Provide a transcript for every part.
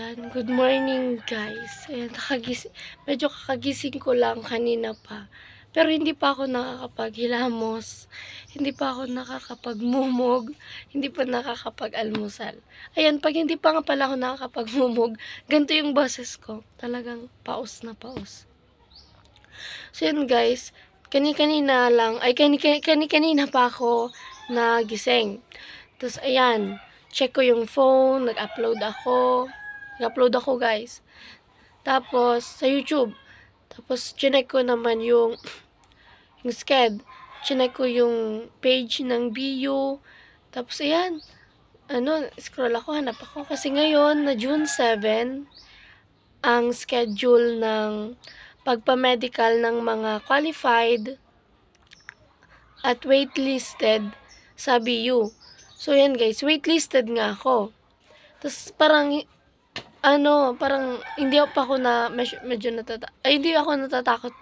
Ayan, good morning guys. Ayan, medyo kakagising ko lang kanina pa. Pero hindi pa ako nakakapaghilamos. Hindi pa ako nakakapagmumog. Hindi pa nakakapag-almusal. Ayan, pag hindi pa nga pala ako nakakapagmumog, ganito yung boses ko. Talagang paus na paus. So yun guys, kani-kanina pa ako nagising. Tapos ayan, check ko yung phone, nag-upload ako guys. Tapos sa YouTube. Tapos chinek ko naman yung sked. Chinek ko yung page ng BU. Tapos ayan, scroll ako, hanap ako. Kasi ngayon, na June 7, ang schedule ng pagpa-medical ng mga qualified at waitlisted sa BU. So yan guys, waitlisted nga ako. Tapos parang hindi ako hindi ako natatakot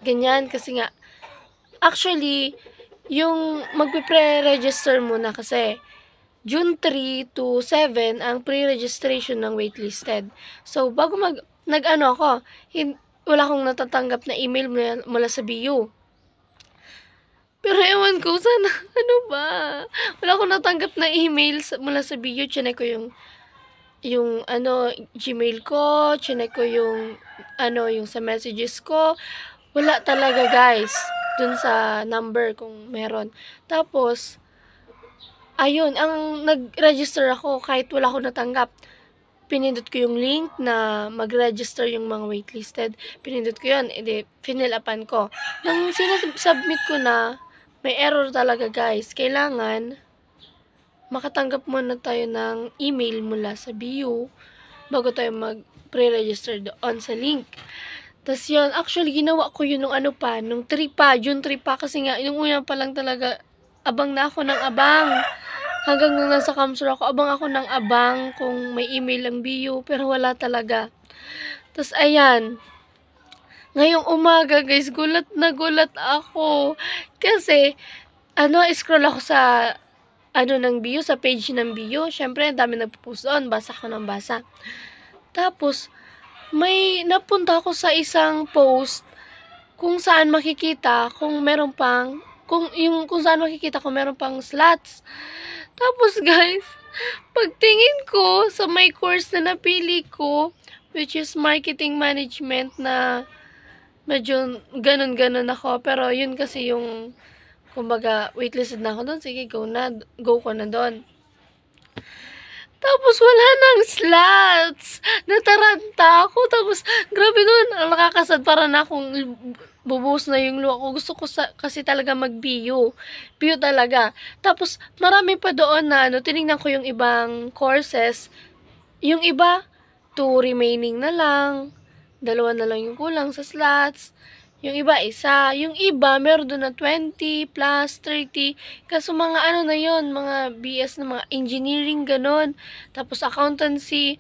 ganyan kasi nga actually yung magpe-pre-register muna kasi June 3 to 7 ang pre-registration ng waitlisted. So bago wala akong natatanggap na email mula sa BU. Pero ewan ko sana wala akong natanggap na email mula sa BU. Chinek ko yung Gmail ko, chinek ko yung sa messages ko. Wala talaga guys, dun sa number kung meron. Tapos, ayun, ang nag-register ako kahit wala akong natanggap. Pinindot ko yung link na mag-register yung mga waitlisted. Pinindot ko yun, finilapan ko. Nang sinasubmit ko na, may error talaga guys. Kailangan makatanggap muna tayo ng email mula sa BU bago tayo mag-pre-register doon sa link. Tapos yun, actually ginawa ko yun nung June 3 pa kasi nga, yung una pa lang talaga, abang na ako ng abang. Hanggang nung nasa Kamsur ako, abang ako ng abang kung may email ang BU, pero wala talaga. Tapos ayan, ngayong umaga guys, gulat na gulat ako. Kasi, scroll ako sa ng BU, sa page ng BU. Syempre, ang dami nagpo-post doon. Basa ko ng basa. Tapos, may napunta ako sa isang post kung saan makikita kung meron pang slots. Tapos, guys, pagtingin ko sa may course na napili ko, which is marketing management, na medyo ganun-ganun ako. Pero, yun kasi yung kumbaga, waitlisted na ako doon. Sige, go ko na doon. Tapos, wala nang slots. Nataranta ako. Tapos, grabe nun. Nakakasad para na akong bubuhos na yung luha ko. Gusto ko kasi talaga mag-BU. BU talaga. Tapos, marami pa doon na, tinignan ko yung ibang courses. Yung iba, 2 remaining na lang. 2 na lang yung kulang sa slots. Yung iba, 1. Yung iba, meron doon na 20 plus 30. Kaso mga mga BS na mga engineering, ganon. Tapos accountancy.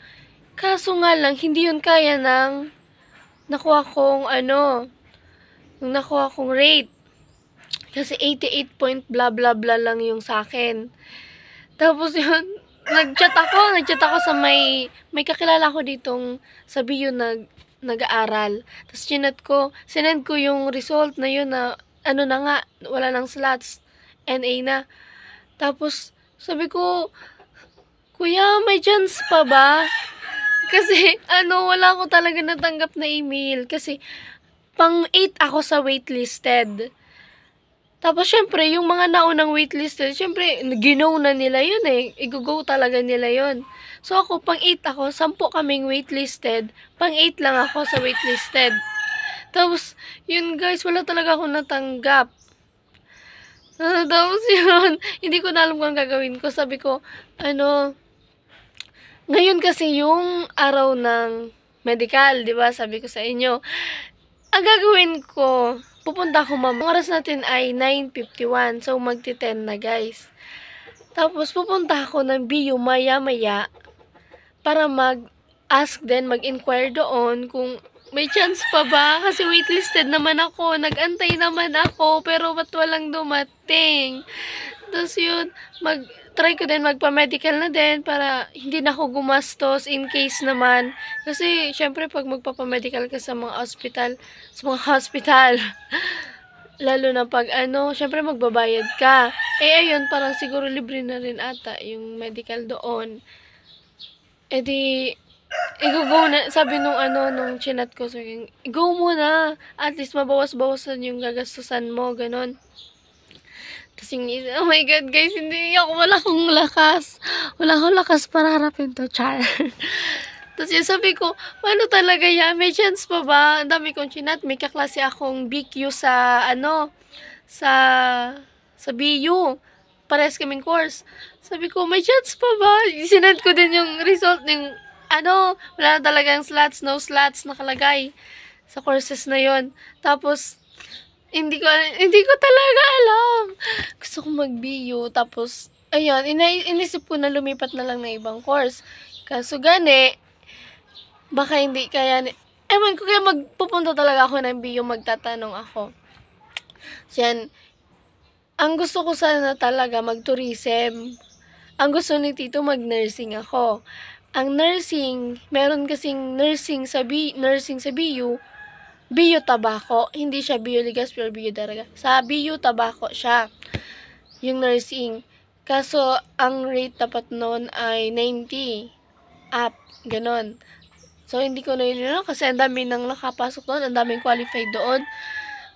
Kaso nga lang, hindi yun kaya ng nakuha kong rate. Kasi 88 point blah blah blah lang yung sa akin. Tapos yun, nag-chat ako sa may kakilala ko ditong sa BU nag-aaral. Tapos sinend ko yung result na yun na na nga, wala nang slots, NA na. Tapos sabi ko, kuya, may chance pa ba? Kasi wala ko talaga natanggap na email. Kasi pang 8 ako sa waitlisted. Tapos syempre, yung mga naunang waitlisted, syempre, ginaw na nila yun eh. I-go talaga nila yun. So ako, pang 8 ako, 10 kaming waitlisted, pang 8 lang ako sa waitlisted. Tapos, yun guys, wala talaga akong natanggap. Tapos yun, hindi ko na alam kung gagawin ko. Sabi ko, ngayon kasi yung araw ng medical, di ba? Sabi ko sa inyo, ang gagawin ko, pupunta ako Ang oras natin ay 9:51, so magti-10 na guys. Tapos, pupunta ako ng BU maya-maya para mag-inquire doon kung may chance pa ba. Kasi waitlisted naman ako. Nag-antay naman ako. Pero ba't walang dumating? Tapos yun, try ko din magpa-medical na din para hindi na ako gumastos in case naman. Kasi, syempre, pag magpapa-medical ka sa mga hospital, lalo na pag syempre magbabayad ka. Ayun, parang siguro libre na rin ata yung medical doon. Di, i-go na, sabi nung chinat ko, so, go muna, at least mabawas-bawasan yung gagastusan mo, ganon. Tapos oh my God, guys, wala akong lakas para harapin to, char. Tapos yung sabi ko, paano talaga yan? May chance pa ba? Ang dami kong chinat, may kaklase akong BQ sa, sa BU. Pares kaming course. Sabi ko, may chance pa ba? Sinend ko din yung result ng, wala na talagang slots, no slots nakalagay sa courses na yon. Tapos, hindi ko talaga alam. Gusto ko mag-BU. Tapos, ayun, inisip ko na lumipat na lang na ibang course. Kaso gani, baka hindi kaya, ewan ko, kaya magpupunta talaga ako ng BU, magtatanong ako. So, yan, ang gusto ko sana talaga mag-tourism. Ang gusto ni Tito mag-nursing ako. Ang nursing, meron kasing nursing sa BU, BU Tabaco. Hindi siya BU Ligas, pero BU talaga. Sa BU Tabaco siya, yung nursing. Kaso, ang rate dapat noon ay 90 up, ganon. So, hindi ko na yun, kasi ang dami nang nakapasok doon, ang daming qualified doon.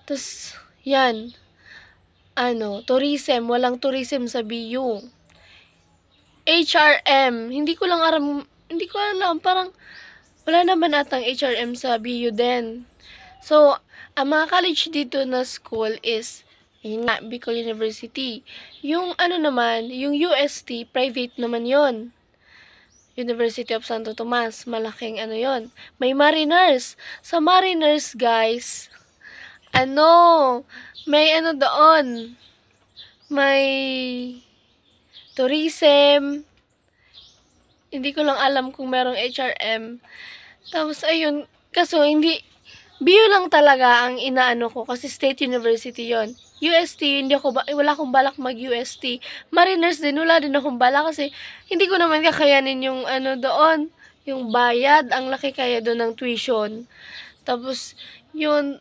Tapos, yan, tourism, walang tourism sa BU. HRM, hindi ko alam, parang wala naman atang HRM sa BU din. So, ang mga college dito na school is, Bicol University. Yung naman, yung UST, private naman yon. University of Santo Tomas, malaking yon. May Mariners. Sa Mariners, guys, may doon. May tourism. Hindi ko lang alam kung merong HRM. Tapos, ayun, kaso BU lang talaga ang inaano ko kasi State University yon. UST, wala akong balak mag-UST. Mariners din, wala din akong balak kasi hindi ko naman kakayanin yung doon, yung bayad, ang laki kaya doon ng tuition. Tapos, yun,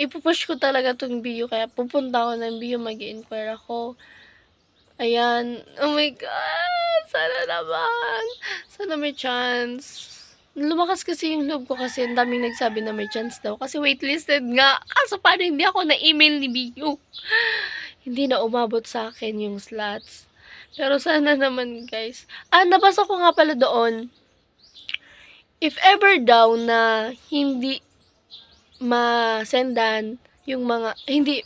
ipupush ko talaga tong BU, kaya pupunta ako ng BU, mag-i-inquire ako. Ayan, oh my God, sana naman, sana may chance. Lumakas kasi yung loob ko kasi ang daming nagsabi na may chance daw. Kasi waitlisted nga. Kaso paano hindi ako na-email ni BU? Hindi na umabot sa akin yung slots. Pero sana naman, guys. Nabasa ko nga pala doon. If ever daw na hindi masendan yung mga, hindi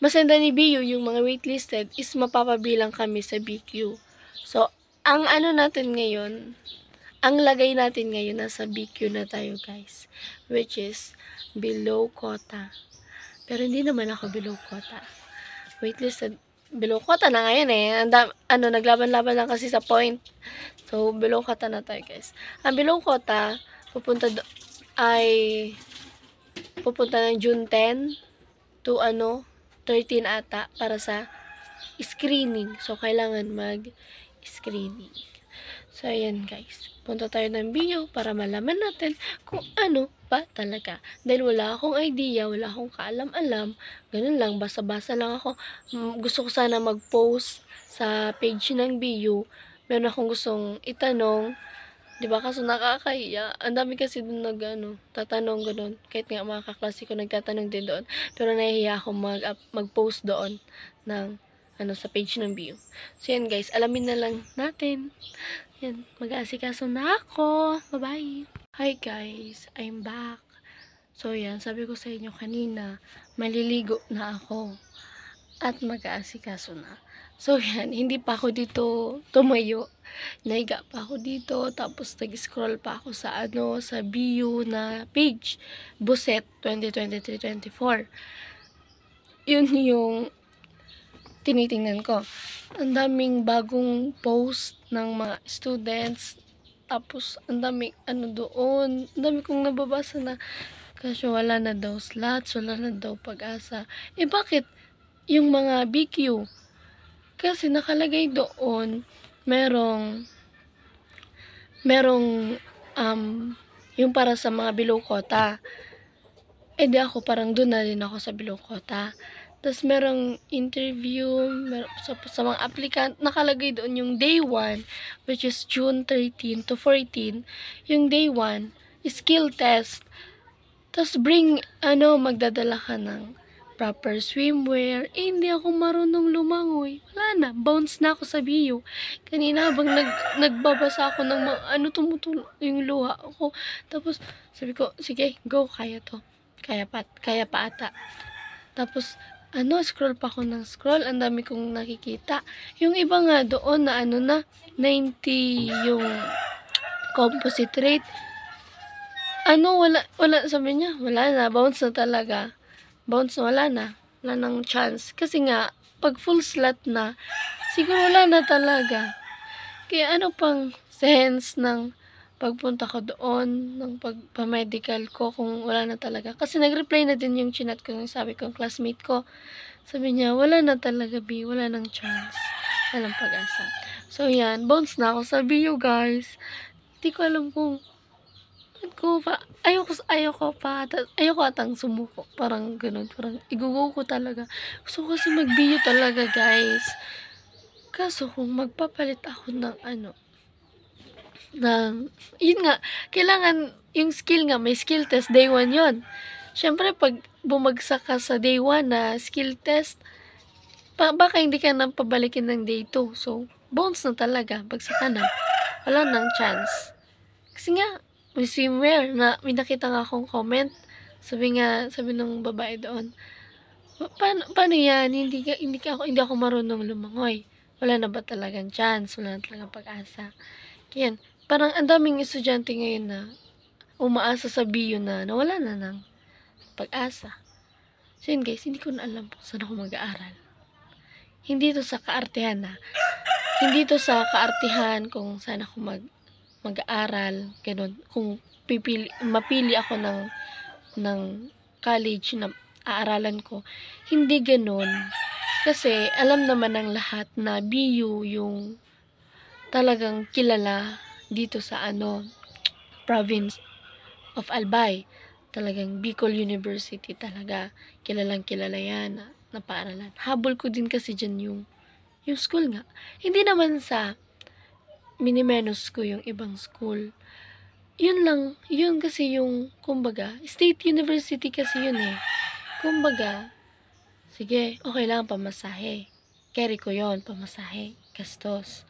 masendan ni BU yung mga waitlisted is mapapabilang kami sa BQ. So, ang natin ngayon, ang lagay natin ngayon nasa BQ na tayo, guys, which is below quota. Pero hindi naman ako below quota. Waitlisted, below quota na ngayon naglaban-laban lang kasi sa point. So, below quota na tayo, guys. Ang below quota, pupunta ng June 10 to 13 ata para sa screening. So, kailangan mag-screening. So, ayan, guys. Punta tayo ng BU para malaman natin kung ano ba talaga. Dahil wala akong idea, wala akong kaalam-alam. Ganun lang, basa-basa lang ako. Gusto ko sana mag-post sa page ng BU. Meron akong gustong itanong. Diba? Kaso nakakahiya. Ang dami kasi dun tatanong ganun. Kahit nga mga kaklase ko nagtatanong din doon. Pero nahihiya ako mag-post doon ng sa page ng BU. So, yan, guys. Alamin na lang natin. Yan, mag-aasikaso na ako. Bye-bye. Hi guys, I'm back. So yan, sabi ko sa inyo kanina, maliligo na ako. At mag-aasikaso na. So yan, hindi pa ako dito tumayo. Naiga pa ako dito. Tapos nag-scroll pa ako sa sa BU na page. Buset 2023-24. Yun yung tinitingnan ko. Ang daming bagong post ng mga students. Tapos, ang daming doon. Ang dami kong nababasa na kasi wala na daw slots, wala na daw pag-asa. Bakit yung mga BQ Kasi nakalagay doon, merong, yung para sa mga below quota. Eh, di ako parang doon na rin ako sa below quota. Tapos merong interview, sa mga applicant, nakalagay doon yung day 1, which is June 13 to 14. Yung day 1, skill test. Tapos magdadala ka ng proper swimwear. Eh, hindi ako marunong lumangoy. Wala na, bounce na ako sa bio. Kanina habang nagbabasa ako ng tumutulo yung luha ko. Tapos sabi ko, sige, go, kaya to. Kaya pa ata. Tapos, scroll pa ako ng scroll. Ang dami kong nakikita. Yung iba nga doon na 90 yung composite rate. Wala, sabi niya, wala na, bounce na talaga. Bounce na, wala na. Wala nang chance. Kasi nga, pag full slot na, siguro wala na talaga. Kaya ano pang sense ng pagpunta ko doon, ng pagpa-medical ko kung wala na talaga. Kasi nag-reply na din yung chinat ko, yung sabi ko, classmate ko. Sabi niya, wala na talaga, B. Wala nang chance. Walang pag-asa. So, yan. Bounce na ako sa BU, guys. Hindi ko alam kung ayoko atang sumuko. Parang ganun. Parang igugo ko talaga. Gusto ko kasi mag-BU talaga, guys. Kaso kung magpapalit ako yun nga, kailangan yung skill nga, may skill test, day 1 yun. Syempre, pag bumagsak ka sa day 1 na skill test, baka hindi ka nang pabalikin ng day 2. So, bounce na talaga. Bagsak ka na. Wala nang chance. Kasi nga, may swimwear na may nakita nga akong comment. Sabi nung babae doon, paano yan? Hindi ako marunong lumangoy. Wala na ba talagang chance? Wala na talagang pag-asa. Kaya, parang ang daming estudyante ngayon na umaasa sa BU na nawala na ng pag-asa. So yun guys, hindi ko na alam kung saan ako mag-aaral. Hindi to sa kaartihan Hindi to sa kaartihan kung saan ako mag-aaral, ganun. Kung mapili ako ng college na aaralan ko. Hindi ganun. Kasi alam naman ng lahat na BU yung talagang kilala dito sa province of Albay. Talagang Bicol University talaga. Kilalang kilala yan na paaralan. Habol ko din kasi dyan yung school nga. Hindi naman sa minimenos ko yung ibang school. Yun kasi yung, kumbaga, state university kasi yun eh. Kumbaga, sige, okay lang pamasahe. Carry ko yon, pamasahe, gastos.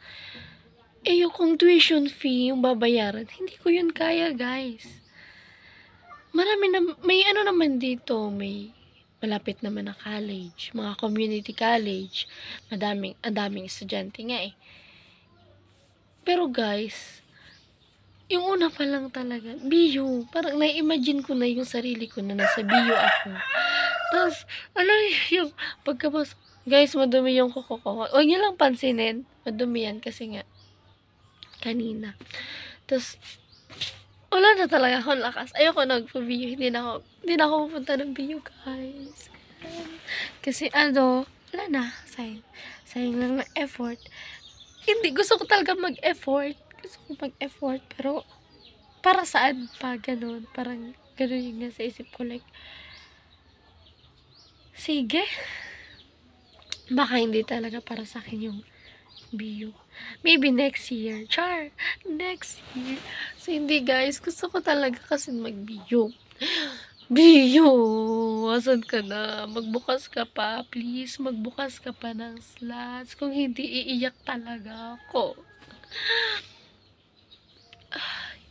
Eh, yung kung tuition fee, yung babayaran, hindi ko yun kaya, guys. May naman dito, may malapit naman na college, mga community college. Ang daming estudyante nga eh. Pero guys, yung una pa lang talaga, BU, parang na-imagine ko na yung sarili ko na nasa BU ako. Tapos, yung pagkapasok, guys, madumi yung kuko ko. Huwag niyo lang pansinin, madumi yan kasi nga, kanina. Tapos, wala na talaga akong lakas. Ayoko nagpa-BU, hindi na ako pupunta ng BU, guys. Kasi wala na, sayang lang na effort. Hindi, gusto ko talaga mag-effort. Pero para saan pa, ganun. Parang ganun yung nasa isip ko, like, sige, baka hindi talaga para sa akin yung BU. Maybe next year. Next year. So, hindi guys, gusto ko talaga kasi mag-BU. BU, asan ka na? Magbukas ka pa, please. Magbukas ka pa ng slots. Kung hindi, iiyak talaga ako.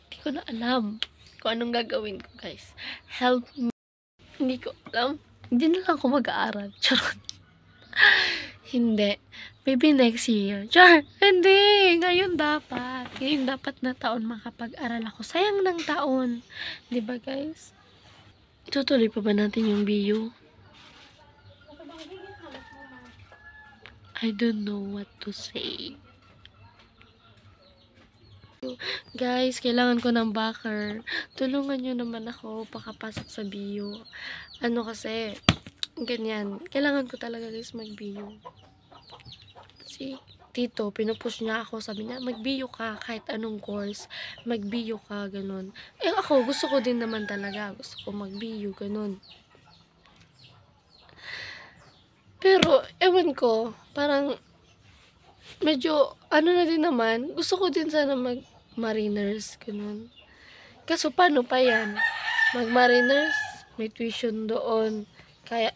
Hindi ko na alam kung anong gagawin ko, guys. Help me. Hindi ko alam. Hindi na lang ako mag-aaral. Charot. Hindi. Maybe next year. Hindi. Ngayon dapat na taon makapag-aral ako. Sayang ng taon. Diba, guys? Tutuloy pa ba natin yung BU? I don't know what to say. Guys, kailangan ko ng backer. Tulungan nyo naman ako pakapasok sa BU. Kasi, ganyan. Kailangan ko talaga guys mag-BU. si tito, pinupush niya ako, sabi niya, mag-BU ka, kahit anong course, mag-BU ka, ganun. Eh ako, gusto ko din naman talaga, gusto ko mag-BU, ganun. Pero, ewan ko, parang, medyo, ano na din naman, gusto ko din sana mag-mariners, ganun. Kaso, paano pa yan? Mag-mariners, may tuition doon, kaya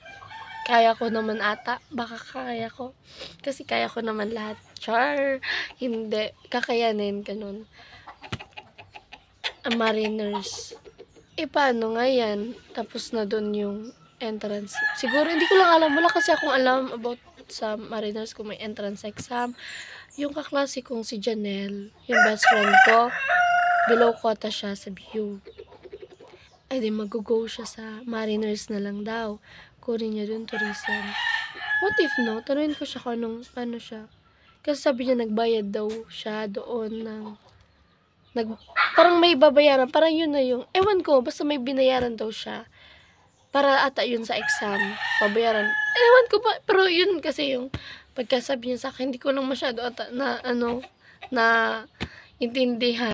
ko naman ata, baka kaya ko, kasi kaya ko naman lahat, char, hindi, kakayanin, ganun. Ang mariners, paano nga yan, tapos na doon yung entrance, siguro, hindi ko lang alam, wala kasi akong alam about sa mariners kung may entrance exam. Yung kaklase kong si Janelle, yung best friend ko, below quota siya sa BU. Ay di mag-go siya sa mariners na lang daw. Kunin niya dun tourism. What if no? Tanungin ko siya kung paano siya. Kasi sabi niya nagbayad daw siya doon ng parang may babayaran, parang yun na yung, ewan ko, basta may binayaran daw siya. Para ata yun sa exam, babayaran. Ewan ko pa, pero yun kasi yung pagkasabi niya sa akin, hindi ko lang masyado ata na intindihan.